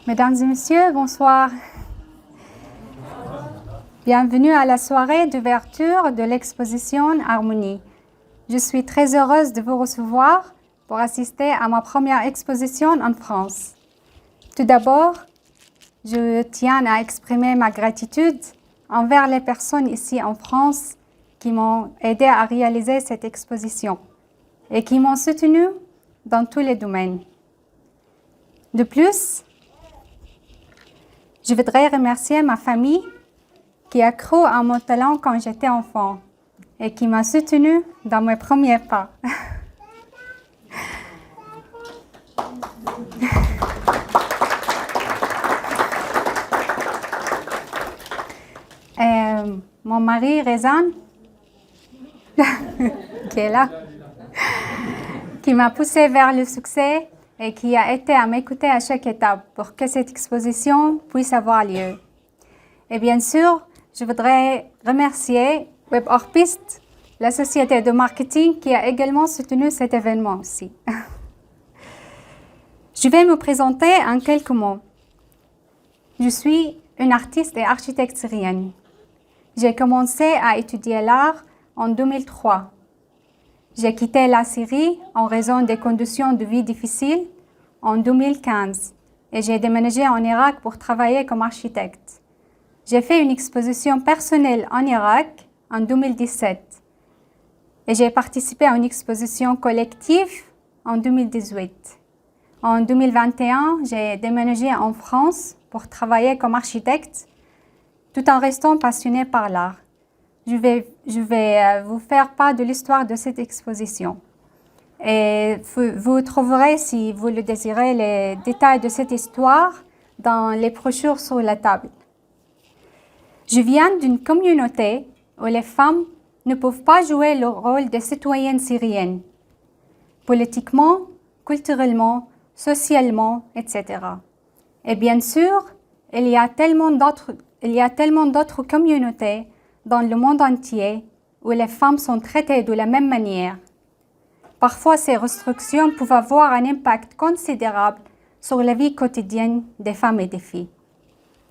Mesdames et messieurs, bonsoir. Bienvenue à la soirée d'ouverture de l'exposition Harmonie. Je suis très heureuse de vous recevoir pour assister à ma première exposition en France. Tout d'abord, je tiens à exprimer ma gratitude envers les personnes ici en France qui m'ont aidé à réaliser cette exposition et qui m'ont soutenue dans tous les domaines. De plus, je voudrais remercier ma famille qui a cru en mon talent quand j'étais enfant et qui m'a soutenue dans mes premiers pas. Mon mari, Rezan, qui est là, qui m'a poussée vers le succès et qui a été à m'écouter à chaque étape pour que cette exposition puisse avoir lieu. Et bien sûr, je voudrais remercier WebOrpist, la société de marketing qui a également soutenu cet événement aussi. Je vais me présenter en quelques mots. Je suis une artiste et architecte syrienne. J'ai commencé à étudier l'art en 2003. J'ai quitté la Syrie en raison des conditions de vie difficiles en 2015 et j'ai déménagé en Irak pour travailler comme architecte. J'ai fait une exposition personnelle en Irak en 2017 et j'ai participé à une exposition collective en 2018. En 2021, j'ai déménagé en France pour travailler comme architecte tout en restant passionnée par l'art. Je vais vous faire part de l'histoire de cette exposition. Et vous trouverez, si vous le désirez, les détails de cette histoire dans les brochures sur la table. Je viens d'une communauté où les femmes ne peuvent pas jouer le rôle de citoyennes syriennes, politiquement, culturellement, socialement, etc. Et bien sûr, il y a tellement d'autres communautés dans le monde entier où les femmes sont traitées de la même manière. Parfois, ces restrictions peuvent avoir un impact considérable sur la vie quotidienne des femmes et des filles,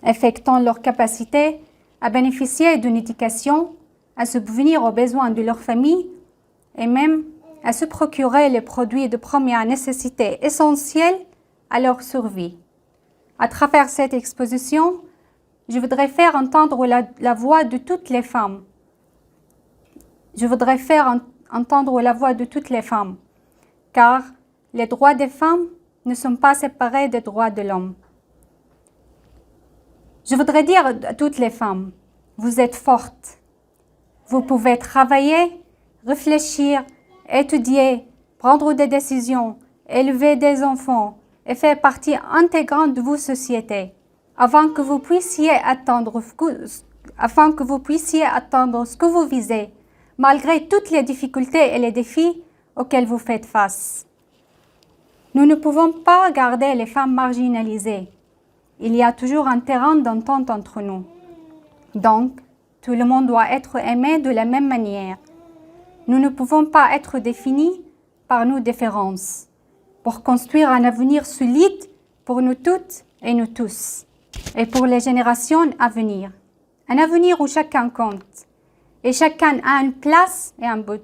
affectant leur capacité à bénéficier d'une éducation, à subvenir aux besoins de leur famille et même à se procurer les produits de première nécessité essentiels à leur survie. À travers cette exposition, je voudrais faire entendre la voix de toutes les femmes. Je voudrais faire entendre la voix de toutes les femmes, car les droits des femmes ne sont pas séparés des droits de l'homme. Je voudrais dire à toutes les femmes, vous êtes fortes. Vous pouvez travailler, réfléchir, étudier, prendre des décisions, élever des enfants et faire partie intégrante de vos sociétés afin que vous puissiez atteindre ce que vous visez, malgré toutes les difficultés et les défis auxquels vous faites face. Nous ne pouvons pas garder les femmes marginalisées. Il y a toujours un terrain d'entente entre nous. Donc, tout le monde doit être aimé de la même manière. Nous ne pouvons pas être définis par nos différences pour construire un avenir solide pour nous toutes et nous tous, et pour les générations à venir. Un avenir où chacun compte, et chacun a une place et un but.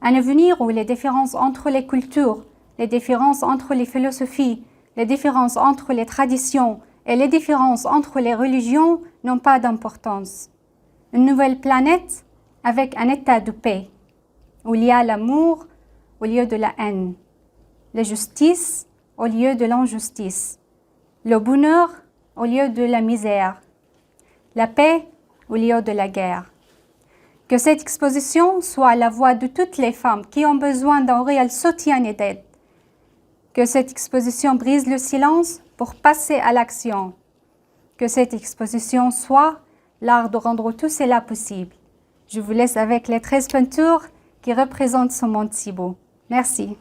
Un avenir où les différences entre les cultures, les différences entre les philosophies, les différences entre les traditions et les différences entre les religions n'ont pas d'importance. Une nouvelle planète avec un état de paix, où il y a l'amour au lieu de la haine, la justice au lieu de l'injustice, le bonheur au lieu de la misère, la paix au lieu de la guerre. Que cette exposition soit la voix de toutes les femmes qui ont besoin d'un réel soutien et d'aide. Que cette exposition brise le silence pour passer à l'action. Que cette exposition soit l'art de rendre tout cela possible. Je vous laisse avec les 13 peintures qui représentent ce monde si beau. Merci.